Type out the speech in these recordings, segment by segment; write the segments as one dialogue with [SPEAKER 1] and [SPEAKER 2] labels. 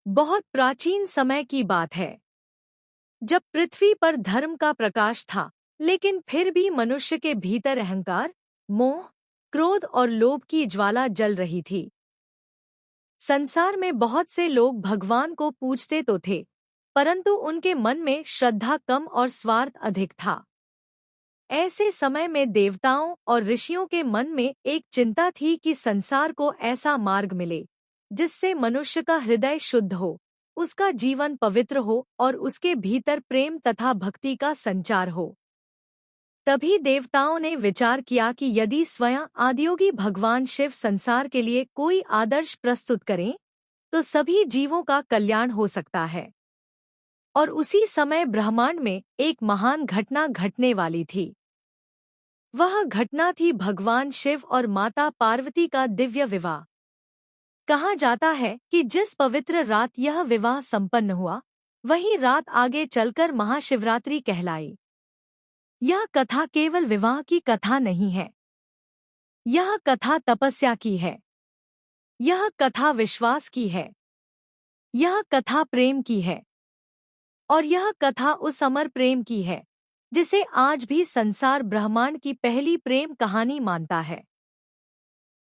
[SPEAKER 1] बहुत प्राचीन समय की बात है, जब पृथ्वी पर धर्म का प्रकाश था, लेकिन फिर भी मनुष्य के भीतर अहंकार, मोह, क्रोध और लोभ की ज्वाला जल रही थी। संसार में बहुत से लोग भगवान को पूजते तो थे, परंतु उनके मन में श्रद्धा कम और स्वार्थ अधिक था। ऐसे समय में देवताओं और ऋषियों के मन में एक चिंता थी कि संसार को ऐसा मार्ग मिले जिससे मनुष्य का हृदय शुद्ध हो, उसका जीवन पवित्र हो और उसके भीतर प्रेम तथा भक्ति का संचार हो। तभी देवताओं ने विचार किया कि यदि स्वयं आदियोगी भगवान शिव संसार के लिए कोई आदर्श प्रस्तुत करें, तो सभी जीवों का कल्याण हो सकता है। और उसी समय ब्रह्मांड में एक महान घटना घटने वाली थी। वह घटना थी भगवान शिव और माता पार्वती का दिव्य विवाह। कहा जाता है कि जिस पवित्र रात यह विवाह संपन्न हुआ, वही रात आगे चलकर महाशिवरात्रि कहलाई। यह कथा केवल विवाह की कथा नहीं है। यह कथा तपस्या की है। यह कथा विश्वास की है। यह कथा प्रेम की है। और यह कथा उस अमर प्रेम की है जिसे आज भी संसार ब्रह्मांड की पहली प्रेम कहानी मानता है।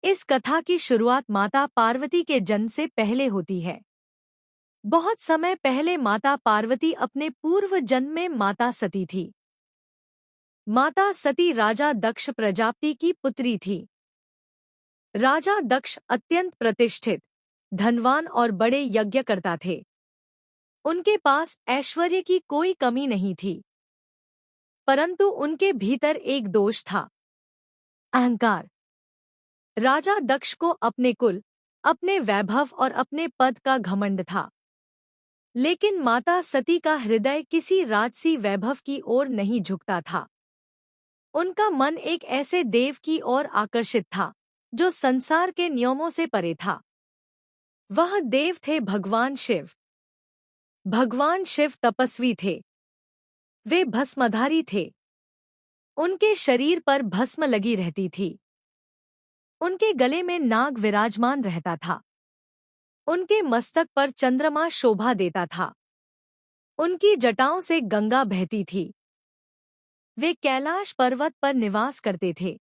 [SPEAKER 1] इस कथा की शुरुआत माता पार्वती के जन्म से पहले होती है। बहुत समय पहले माता पार्वती अपने पूर्व जन्म में माता सती थी। माता सती राजा दक्ष प्रजापति की पुत्री थी। राजा दक्ष अत्यंत प्रतिष्ठित, धनवान और बड़े यज्ञकर्ता थे। उनके पास ऐश्वर्य की कोई कमी नहीं थी, परंतु उनके भीतर एक दोष था, अहंकार। राजा दक्ष को अपने कुल, अपने वैभव और अपने पद का घमंड था। लेकिन माता सती का हृदय किसी राजसी वैभव की ओर नहीं झुकता था। उनका मन एक ऐसे देव की ओर आकर्षित था जो संसार के नियमों से परे था। वह देव थे भगवान शिव। भगवान शिव तपस्वी थे। वे भस्मधारी थे। उनके शरीर पर भस्म लगी रहती थी। उनके गले में नाग विराजमान रहता था। उनके मस्तक पर चंद्रमा शोभा देता था। उनकी जटाओं से गंगा बहती थी। वे कैलाश पर्वत पर निवास करते थे।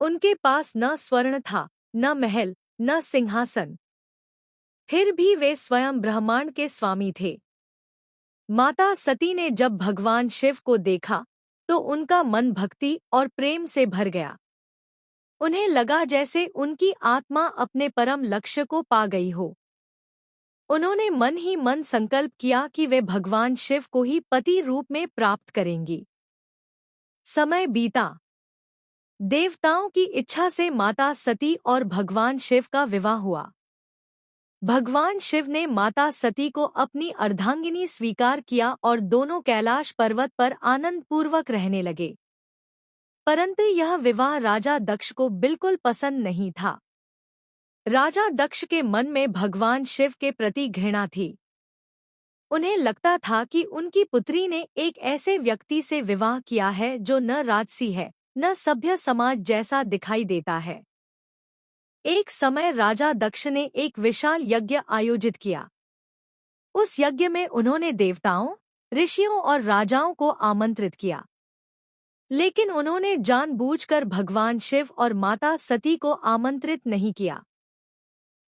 [SPEAKER 1] उनके पास न स्वर्ण था, न महल, न सिंहासन। फिर भी वे स्वयं ब्रह्मांड के स्वामी थे। माता सती ने जब भगवान शिव को देखा तो उनका मन भक्ति और प्रेम से भर गया। उन्हें लगा जैसे उनकी आत्मा अपने परम लक्ष्य को पा गई हो। उन्होंने मन ही मन संकल्प किया कि वे भगवान शिव को ही पति रूप में प्राप्त करेंगी। समय बीता। देवताओं की इच्छा से माता सती और भगवान शिव का विवाह हुआ। भगवान शिव ने माता सती को अपनी अर्धांगिनी स्वीकार किया और दोनों कैलाश पर्वत पर आनंद पूर्वक रहने लगे। परंतु यह विवाह राजा दक्ष को बिल्कुल पसंद नहीं था। राजा दक्ष के मन में भगवान शिव के प्रति घृणा थी। उन्हें लगता था कि उनकी पुत्री ने एक ऐसे व्यक्ति से विवाह किया है जो न राजसी है, न सभ्य समाज जैसा दिखाई देता है। एक समय राजा दक्ष ने एक विशाल यज्ञ आयोजित किया। उस यज्ञ में उन्होंने देवताओं, ऋषियों और राजाओं को आमंत्रित किया। लेकिन उन्होंने जानबूझकर भगवान शिव और माता सती को आमंत्रित नहीं किया।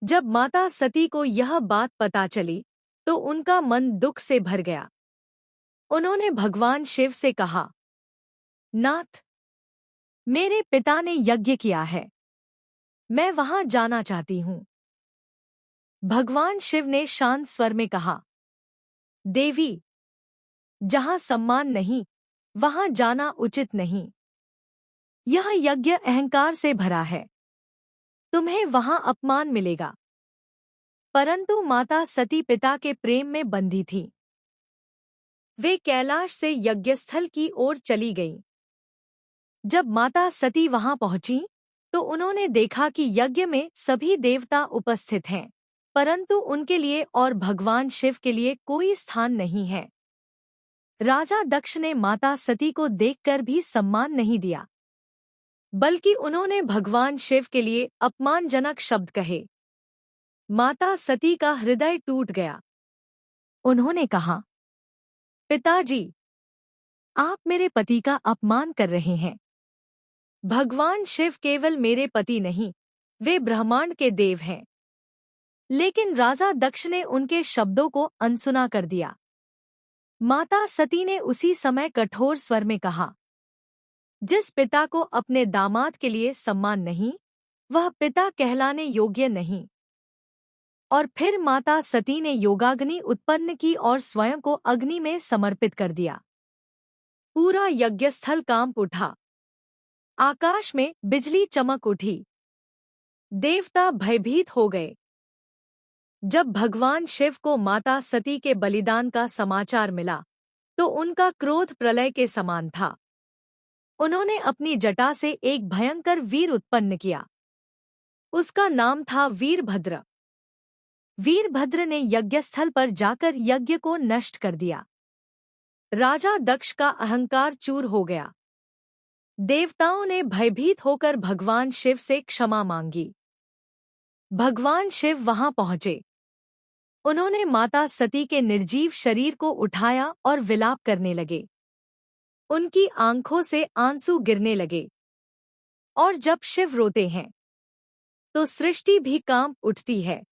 [SPEAKER 1] जब माता सती को यह बात पता चली तो उनका मन दुख से भर गया। उन्होंने भगवान शिव से कहा, नाथ, मेरे पिता ने यज्ञ किया है, मैं वहां जाना चाहती हूँ। भगवान शिव ने शांत स्वर में कहा, देवी, जहां सम्मान नहीं, वहां जाना उचित नहीं। यह यज्ञ अहंकार से भरा है। तुम्हें वहां अपमान मिलेगा। परंतु माता सती पिता के प्रेम में बंधी थी। वे कैलाश से यज्ञस्थल की ओर चली गईं। जब माता सती वहां पहुंची तो उन्होंने देखा कि यज्ञ में सभी देवता उपस्थित हैं, परंतु उनके लिए और भगवान शिव के लिए कोई स्थान नहीं है। राजा दक्ष ने माता सती को देखकर भी सम्मान नहीं दिया, बल्कि उन्होंने भगवान शिव के लिए अपमानजनक शब्द कहे। माता सती का हृदय टूट गया। उन्होंने कहा, पिताजी, आप मेरे पति का अपमान कर रहे हैं। भगवान शिव केवल मेरे पति नहीं, वे ब्रह्मांड के देव हैं। लेकिन राजा दक्ष ने उनके शब्दों को अनसुना कर दिया। माता सती ने उसी समय कठोर स्वर में कहा, जिस पिता को अपने दामाद के लिए सम्मान नहीं, वह पिता कहलाने योग्य नहीं। और फिर माता सती ने योगाग्नि उत्पन्न की और स्वयं को अग्नि में समर्पित कर दिया। पूरा यज्ञस्थल कांप उठा। आकाश में बिजली चमक उठी। देवता भयभीत हो गए। जब भगवान शिव को माता सती के बलिदान का समाचार मिला, तो उनका क्रोध प्रलय के समान था। उन्होंने अपनी जटा से एक भयंकर वीर उत्पन्न किया। उसका नाम था वीरभद्र। वीरभद्र ने यज्ञस्थल पर जाकर यज्ञ को नष्ट कर दिया। राजा दक्ष का अहंकार चूर हो गया। देवताओं ने भयभीत होकर भगवान शिव से क्षमा मांगी। भगवान शिव वहां पहुंचे। उन्होंने माता सती के निर्जीव शरीर को उठाया और विलाप करने लगे। उनकी आंखों से आंसू गिरने लगे। और जब शिव रोते हैं, तो सृष्टि भी कांप उठती है।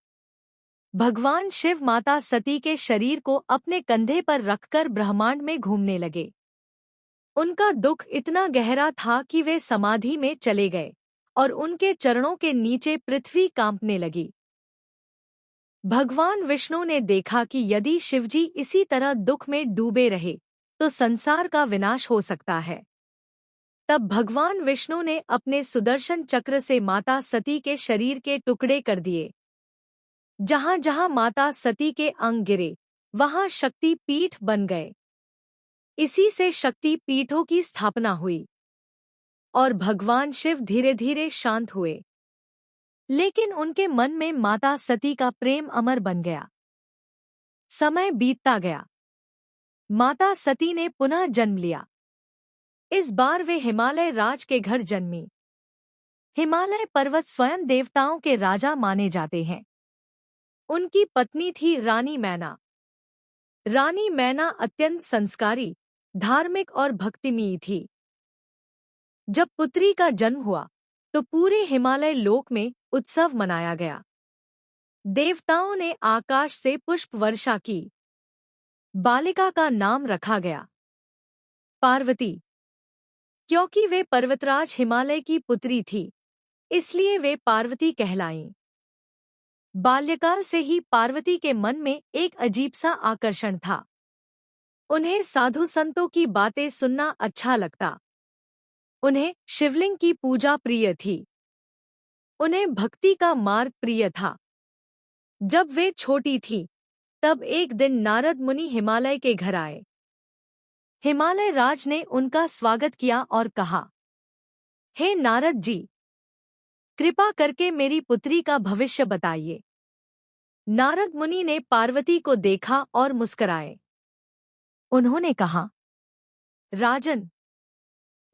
[SPEAKER 1] भगवान शिव माता सती के शरीर को अपने कंधे पर रखकर ब्रह्मांड में घूमने लगे। उनका दुख इतना गहरा था कि वे समाधि में चले गए और उनके चरणों के नीचे पृथ्वी कांपने लगी। भगवान विष्णु ने देखा कि यदि शिवजी इसी तरह दुख में डूबे रहे तो संसार का विनाश हो सकता है। तब भगवान विष्णु ने अपने सुदर्शन चक्र से माता सती के शरीर के टुकड़े कर दिए। जहां जहां माता सती के अंग गिरे, वहां शक्ति पीठ बन गए। इसी से शक्ति पीठों की स्थापना हुई और भगवान शिव धीरे धीरे शांत हुए। लेकिन उनके मन में माता सती का प्रेम अमर बन गया। समय बीतता गया। माता सती ने पुनः जन्म लिया। इस बार वे हिमालय राज के घर जन्मी। हिमालय पर्वत स्वयं देवताओं के राजा माने जाते हैं। उनकी पत्नी थी रानी मैना। रानी मैना अत्यंत संस्कारी, धार्मिक और भक्तिमयी थी। जब पुत्री का जन्म हुआ, तो पूरे हिमालय लोक में उत्सव मनाया गया। देवताओं ने आकाश से पुष्प वर्षा की। बालिका का नाम रखा गया पार्वती। क्योंकि वे पर्वतराज हिमालय की पुत्री थी, इसलिए वे पार्वती कहलाईं। बाल्यकाल से ही पार्वती के मन में एक अजीब सा आकर्षण था। उन्हें साधु संतों की बातें सुनना अच्छा लगता। उन्हें शिवलिंग की पूजा प्रिय थी। उन्हें भक्ति का मार्ग प्रिय था। जब वे छोटी थीं, तब एक दिन नारद मुनि हिमालय के घर आए। हिमालय राज ने उनका स्वागत किया और कहा, हे नारद जी, कृपा करके मेरी पुत्री का भविष्य बताइए। नारद मुनि ने पार्वती को देखा और मुस्कुराए। उन्होंने कहा, राजन,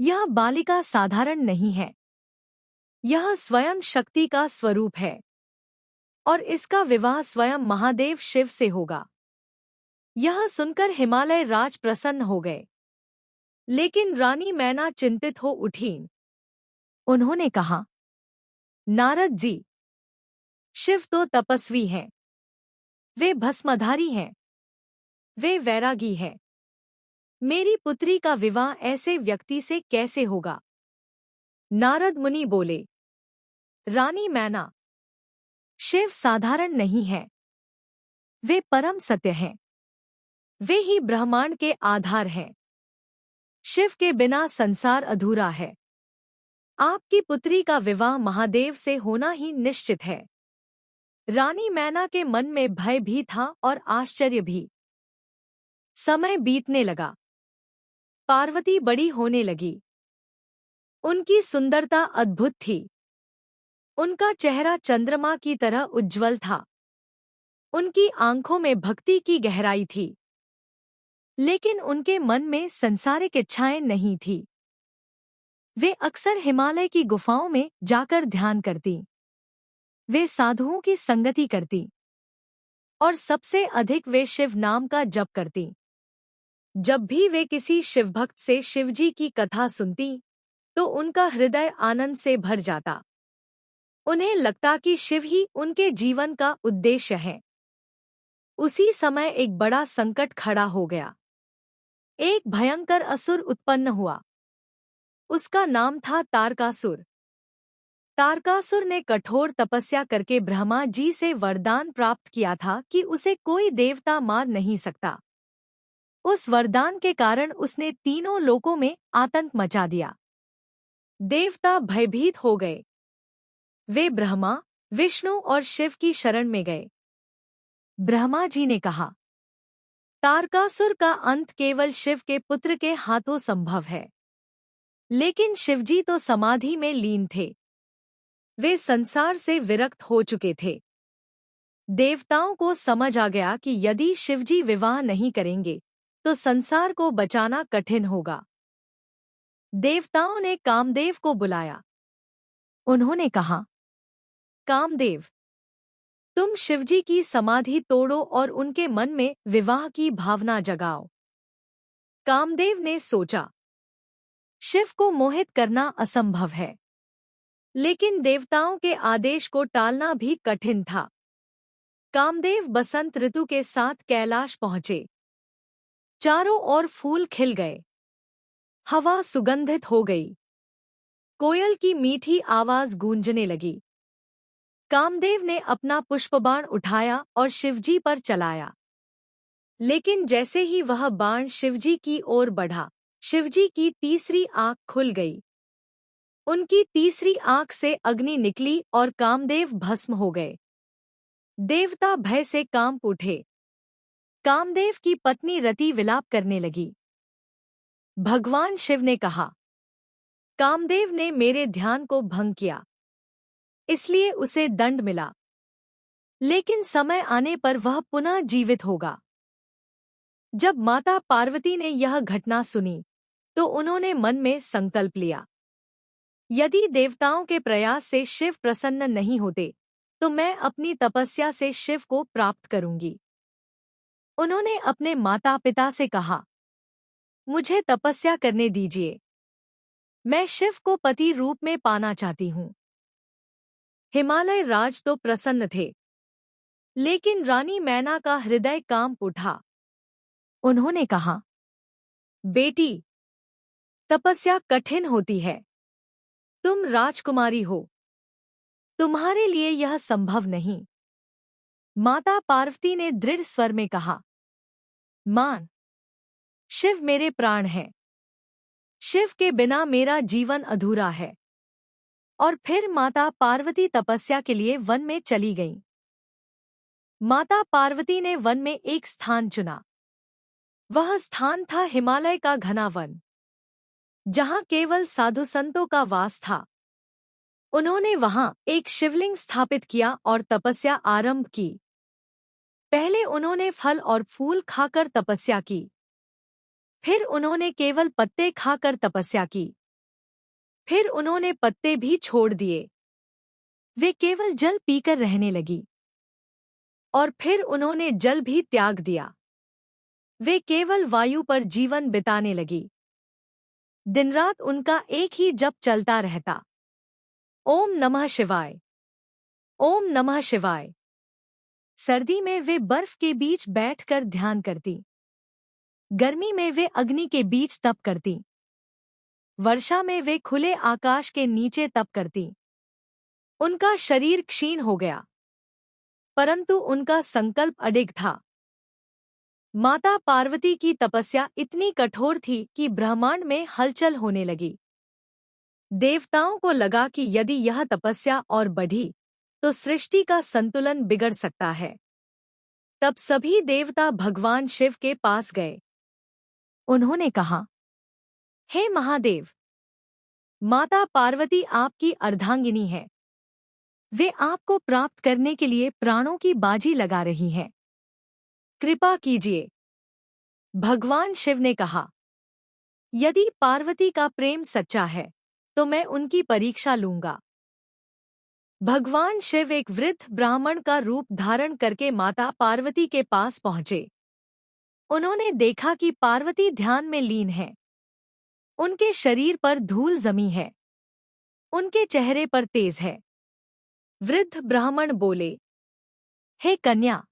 [SPEAKER 1] यह बालिका साधारण नहीं है। यह स्वयं शक्ति का स्वरूप है और इसका विवाह स्वयं महादेव शिव से होगा। यह सुनकर हिमालय राज प्रसन्न हो गए। लेकिन रानी मैना चिंतित हो उठीं। उन्होंने कहा, नारद जी, शिव तो तपस्वी हैं। वे भस्मधारी हैं। वे वैरागी हैं। मेरी पुत्री का विवाह ऐसे व्यक्ति से कैसे होगा? नारद मुनि बोले, रानी मैना, शिव साधारण नहीं है। वे परम सत्य हैं। वे ही ब्रह्मांड के आधार हैं। शिव के बिना संसार अधूरा है। आपकी पुत्री का विवाह महादेव से होना ही निश्चित है। रानी मैना के मन में भय भी था और आश्चर्य भी। समय बीतने लगा। पार्वती बड़ी होने लगी। उनकी सुंदरता अद्भुत थी। उनका चेहरा चंद्रमा की तरह उज्ज्वल था। उनकी आंखों में भक्ति की गहराई थी। लेकिन उनके मन में संसारिक इच्छाएं नहीं थी। वे अक्सर हिमालय की गुफाओं में जाकर ध्यान करती। वे साधुओं की संगति करती और सबसे अधिक वे शिव नाम का जप करती। जब भी वे किसी शिवभक्त से शिवजी की कथा सुनती तो उनका हृदय आनंद से भर जाता। उन्हें लगता कि शिव ही उनके जीवन का उद्देश्य है। उसी समय एक बड़ा संकट खड़ा हो गया। एक भयंकर असुर उत्पन्न हुआ। उसका नाम था तारकासुर। तारकासुर ने कठोर तपस्या करके ब्रह्मा जी से वरदान प्राप्त किया था कि उसे कोई देवता मार नहीं सकता। उस वरदान के कारण उसने तीनों लोकों में आतंक मचा दिया। देवता भयभीत हो गए। वे ब्रह्मा, विष्णु और शिव की शरण में गए। ब्रह्मा जी ने कहा, तारकासुर का अंत केवल शिव के पुत्र के हाथों संभव है। लेकिन शिवजी तो समाधि में लीन थे। वे संसार से विरक्त हो चुके थे। देवताओं को समझ आ गया कि यदि शिवजी विवाह नहीं करेंगे तो संसार को बचाना कठिन होगा। देवताओं ने कामदेव को बुलाया। उन्होंने कहा, कामदेव, तुम शिवजी की समाधि तोड़ो और उनके मन में विवाह की भावना जगाओ। कामदेव ने सोचा, शिव को मोहित करना असंभव है, लेकिन देवताओं के आदेश को टालना भी कठिन था। कामदेव बसंत ऋतु के साथ कैलाश पहुंचे। चारों ओर फूल खिल गए। हवा सुगंधित हो गई। कोयल की मीठी आवाज गूंजने लगी। कामदेव ने अपना पुष्पबाण उठाया और शिवजी पर चलाया। लेकिन जैसे ही वह बाण शिवजी की ओर बढ़ा, शिवजी की तीसरी आंख खुल गई। उनकी तीसरी आंख से अग्नि निकली और कामदेव भस्म हो गए। देवता भय से कांप उठे। कामदेव की पत्नी रति विलाप करने लगी। भगवान शिव ने कहा, कामदेव ने मेरे ध्यान को भंग किया, इसलिए उसे दंड मिला। लेकिन समय आने पर वह पुनः जीवित होगा। जब माता पार्वती ने यह घटना सुनी तो उन्होंने मन में संकल्प लिया, यदि देवताओं के प्रयास से शिव प्रसन्न नहीं होते तो मैं अपनी तपस्या से शिव को प्राप्त करूंगी। उन्होंने अपने माता पिता से कहा, मुझे तपस्या करने दीजिए। मैं शिव को पति रूप में पाना चाहती हूँ। हिमालय राज तो प्रसन्न थे, लेकिन रानी मैना का हृदय कांप उठा। उन्होंने कहा, बेटी, तपस्या कठिन होती है। तुम राजकुमारी हो, तुम्हारे लिए यह संभव नहीं। माता पार्वती ने दृढ़ स्वर में कहा, मां, शिव मेरे प्राण हैं। शिव के बिना मेरा जीवन अधूरा है। और फिर माता पार्वती तपस्या के लिए वन में चली गईं। माता पार्वती ने वन में एक स्थान चुना। वह स्थान था हिमालय का घना वन, जहां केवल साधु संतों का वास था। उन्होंने वहां एक शिवलिंग स्थापित किया और तपस्या आरंभ की। पहले उन्होंने फल और फूल खाकर तपस्या की। फिर उन्होंने केवल पत्ते खाकर तपस्या की। फिर उन्होंने पत्ते भी छोड़ दिए। वे केवल जल पीकर रहने लगी। और फिर उन्होंने जल भी त्याग दिया। वे केवल वायु पर जीवन बिताने लगी। दिन रात उनका एक ही जप चलता रहता, ओम नमः शिवाय, ओम नमः शिवाय। सर्दी में वे बर्फ के बीच बैठकर ध्यान करती। गर्मी में वे अग्नि के बीच तप करती। वर्षा में वे खुले आकाश के नीचे तप करती। उनका शरीर क्षीण हो गया, परंतु उनका संकल्प अडिग था। माता पार्वती की तपस्या इतनी कठोर थी कि ब्रह्मांड में हलचल होने लगी। देवताओं को लगा कि यदि यह तपस्या और बढ़ी तो सृष्टि का संतुलन बिगड़ सकता है। तब सभी देवता भगवान शिव के पास गए। उन्होंने कहा, हे महादेव, माता पार्वती आपकी अर्धांगिनी है। वे आपको प्राप्त करने के लिए प्राणों की बाजी लगा रही हैं। कृपा कीजिए। भगवान शिव ने कहा, यदि पार्वती का प्रेम सच्चा है तो मैं उनकी परीक्षा लूंगा। भगवान शिव एक वृद्ध ब्राह्मण का रूप धारण करके माता पार्वती के पास पहुंचे। उन्होंने देखा कि पार्वती ध्यान में लीन है। उनके शरीर पर धूल जमी है। उनके चेहरे पर तेज है। वृद्ध ब्राह्मण बोले, हे कन्या,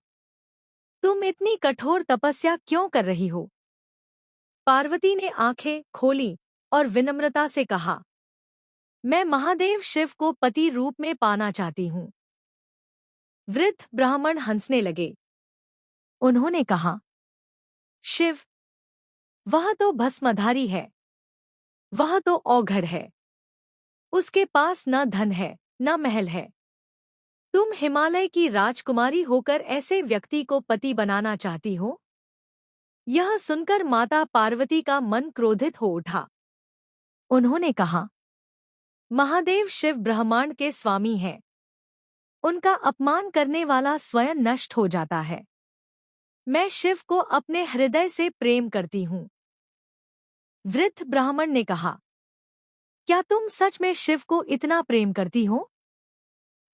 [SPEAKER 1] तुम इतनी कठोर तपस्या क्यों कर रही हो? पार्वती ने आंखें खोली और विनम्रता से कहा, मैं महादेव शिव को पति रूप में पाना चाहती हूँ। वृद्ध ब्राह्मण हंसने लगे। उन्होंने कहा, शिव, वह तो भस्मधारी है, वह तो औघड़ है। उसके पास न धन है न महल है। तुम हिमालय की राजकुमारी होकर ऐसे व्यक्ति को पति बनाना चाहती हो? यह सुनकर माता पार्वती का मन क्रोधित हो उठा। उन्होंने कहा, महादेव शिव ब्रह्मांड के स्वामी हैं। उनका अपमान करने वाला स्वयं नष्ट हो जाता है। मैं शिव को अपने हृदय से प्रेम करती हूँ। वृद्ध ब्राह्मण ने कहा, क्या तुम सच में शिव को इतना प्रेम करती हो?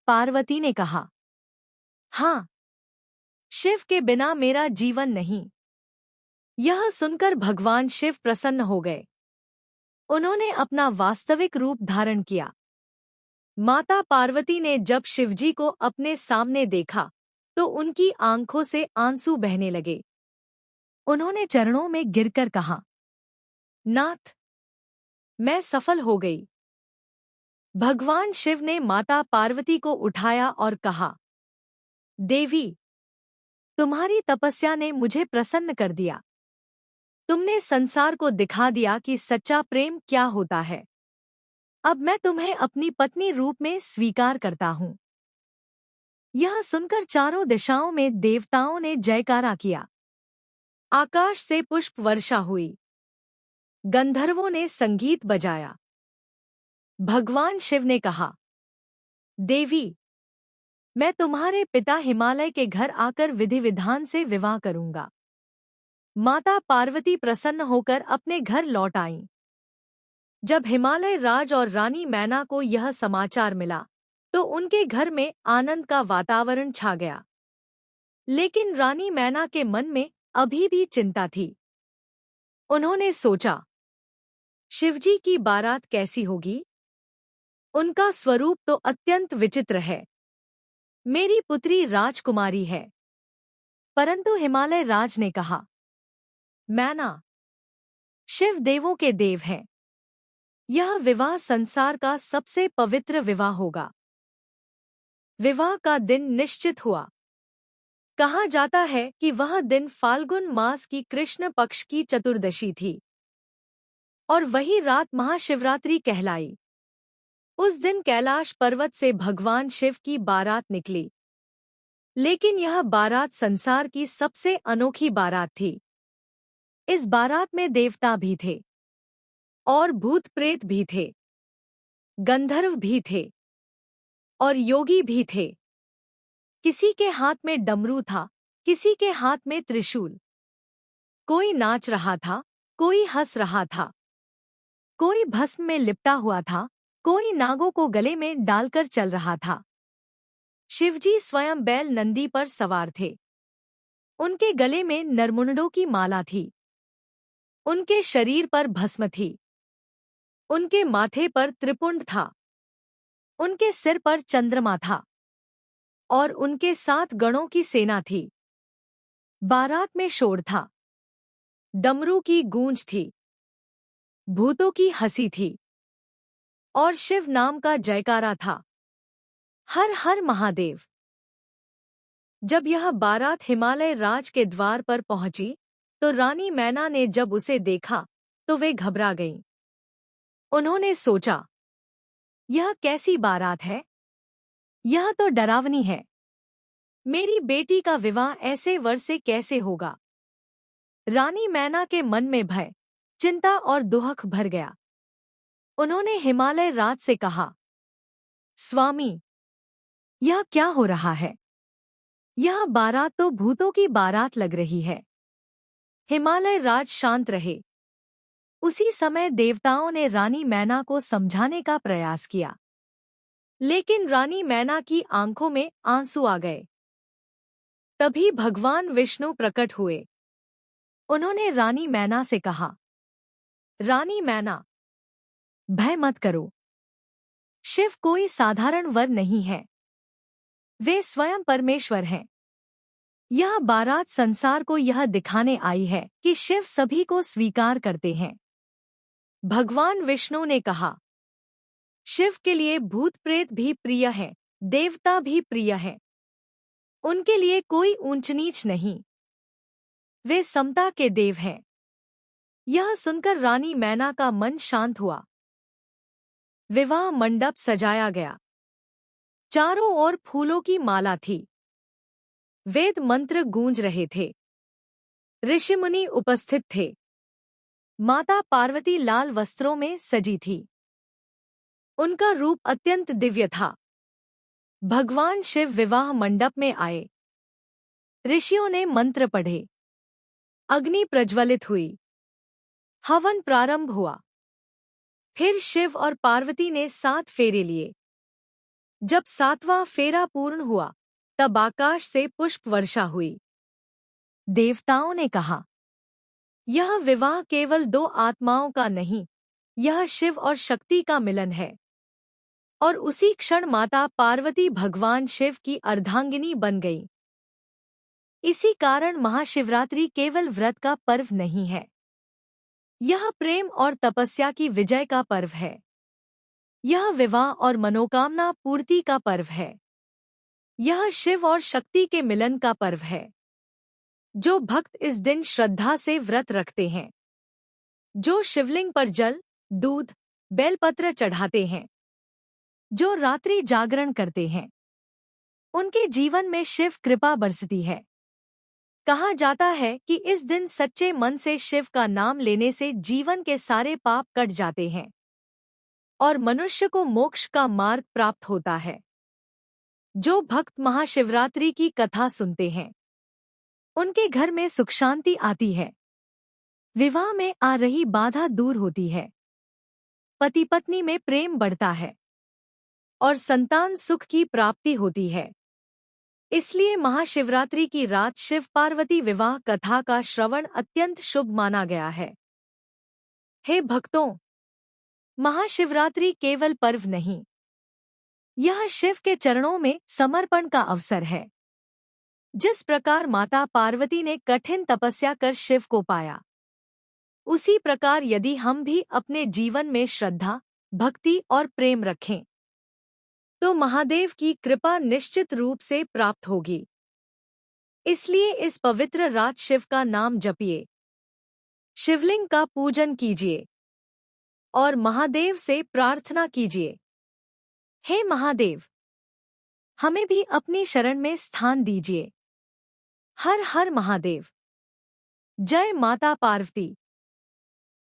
[SPEAKER 1] पार्वती ने कहा, हाँ, शिव के बिना मेरा जीवन नहीं। यह सुनकर भगवान शिव प्रसन्न हो गए। उन्होंने अपना वास्तविक रूप धारण किया। माता पार्वती ने जब शिवजी को अपने सामने देखा तो उनकी आंखों से आंसू बहने लगे। उन्होंने चरणों में गिरकर कहा, नाथ, मैं सफल हो गई। भगवान शिव ने माता पार्वती को उठाया और कहा, देवी, तुम्हारी तपस्या ने मुझे प्रसन्न कर दिया। तुमने संसार को दिखा दिया कि सच्चा प्रेम क्या होता है। अब मैं तुम्हें अपनी पत्नी रूप में स्वीकार करता हूँ। यह सुनकर चारों दिशाओं में देवताओं ने जयकारा किया। आकाश से पुष्प वर्षा हुई। गंधर्वों ने संगीत बजाया। भगवान शिव ने कहा, देवी, मैं तुम्हारे पिता हिमालय के घर आकर विधि विधान से विवाह करूंगा। माता पार्वती प्रसन्न होकर अपने घर लौट आईं। जब हिमालय राज और रानी मैना को यह समाचार मिला तो उनके घर में आनंद का वातावरण छा गया। लेकिन रानी मैना के मन में अभी भी चिंता थी। उन्होंने सोचा, शिवजी की बारात कैसी होगी? उनका स्वरूप तो अत्यंत विचित्र है। मेरी पुत्री राजकुमारी है। परंतु हिमालय राज ने कहा, मैना, शिव देवों के देव हैं। यह विवाह संसार का सबसे पवित्र विवाह होगा। विवाह का दिन निश्चित हुआ। कहा जाता है कि वह दिन फाल्गुन मास की कृष्ण पक्ष की चतुर्दशी थी और वही रात महाशिवरात्रि कहलाई। उस दिन कैलाश पर्वत से भगवान शिव की बारात निकली। लेकिन यह बारात संसार की सबसे अनोखी बारात थी। इस बारात में देवता भी थे और भूत प्रेत भी थे, गंधर्व भी थे और योगी भी थे। किसी के हाथ में डमरू था, किसी के हाथ में त्रिशूल। कोई नाच रहा था, कोई हंस रहा था, कोई भस्म में लिपटा हुआ था, कोई नागों को गले में डालकर चल रहा था। शिवजी स्वयं बैल नंदी पर सवार थे। उनके गले में नरमुंडों की माला थी। उनके शरीर पर भस्म थी। उनके माथे पर त्रिपुंड था। उनके सिर पर चंद्रमा था और उनके 7 गणों की सेना थी। बारात में शोर था, डमरू की गूंज थी, भूतों की हंसी थी और शिव नाम का जयकारा था। हर हर महादेव। जब यह बारात हिमालय राज के द्वार पर पहुंची तो रानी मैना ने जब उसे देखा तो वे घबरा गईं। उन्होंने सोचा, यह कैसी बारात है? यह तो डरावनी है। मेरी बेटी का विवाह ऐसे वर से कैसे होगा? रानी मैना के मन में भय, चिंता और दुहक भर गया। उन्होंने हिमालय राज से कहा, स्वामी, यह क्या हो रहा है? यह बारात तो भूतों की बारात लग रही है। हिमालय राज शांत रहे। उसी समय देवताओं ने रानी मैना को समझाने का प्रयास किया। लेकिन रानी मैना की आंखों में आंसू आ गए। तभी भगवान विष्णु प्रकट हुए। उन्होंने रानी मैना से कहा, रानी मैना, भय मत करो। शिव कोई साधारण वर नहीं है, वे स्वयं परमेश्वर हैं। यह बारात संसार को यह दिखाने आई है कि शिव सभी को स्वीकार करते हैं। भगवान विष्णु ने कहा, शिव के लिए भूत प्रेत भी प्रिय है, देवता भी प्रिय है। उनके लिए कोई ऊंच नीच नहीं, वे समता के देव हैं। यह सुनकर रानी मैना का मन शांत हुआ। विवाह मंडप सजाया गया। चारों ओर फूलों की माला थी। वेद मंत्र गूंज रहे थे। ऋषिमुनि उपस्थित थे। माता पार्वती लाल वस्त्रों में सजी थी। उनका रूप अत्यंत दिव्य था। भगवान शिव विवाह मंडप में आए। ऋषियों ने मंत्र पढ़े। अग्नि प्रज्वलित हुई। हवन प्रारंभ हुआ। फिर शिव और पार्वती ने 7 फेरे लिए। जब 7वां फेरा पूर्ण हुआ, तब आकाश से पुष्प वर्षा हुई। देवताओं ने कहा, यह विवाह केवल 2 आत्माओं का नहीं, यह शिव और शक्ति का मिलन है। और उसी क्षण माता पार्वती भगवान शिव की अर्धांगिनी बन गई। इसी कारण महाशिवरात्रि केवल व्रत का पर्व नहीं है, यह प्रेम और तपस्या की विजय का पर्व है। यह विवाह और मनोकामना पूर्ति का पर्व है। यह शिव और शक्ति के मिलन का पर्व है। जो भक्त इस दिन श्रद्धा से व्रत रखते हैं, जो शिवलिंग पर जल, दूध, बेलपत्र चढ़ाते हैं, जो रात्रि जागरण करते हैं, उनके जीवन में शिव कृपा बरसती है। कहा जाता है कि इस दिन सच्चे मन से शिव का नाम लेने से जीवन के सारे पाप कट जाते हैं और मनुष्य को मोक्ष का मार्ग प्राप्त होता है। जो भक्त महाशिवरात्रि की कथा सुनते हैं, उनके घर में सुख शांति आती है। विवाह में आ रही बाधा दूर होती है। पति पत्नी में प्रेम बढ़ता है और संतान सुख की प्राप्ति होती है। इसलिए महाशिवरात्रि की रात शिव पार्वती विवाह कथा का श्रवण अत्यंत शुभ माना गया है। हे भक्तों, महाशिवरात्रि केवल पर्व नहीं, यह शिव के चरणों में समर्पण का अवसर है। जिस प्रकार माता पार्वती ने कठिन तपस्या कर शिव को पाया, उसी प्रकार यदि हम भी अपने जीवन में श्रद्धा, भक्ति और प्रेम रखें, तो महादेव की कृपा निश्चित रूप से प्राप्त होगी। इसलिए इस पवित्र रात शिव का नाम जपिए, शिवलिंग का पूजन कीजिए और महादेव से प्रार्थना कीजिए, हे महादेव, हमें भी अपनी शरण में स्थान दीजिए। हर हर महादेव। जय माता पार्वती।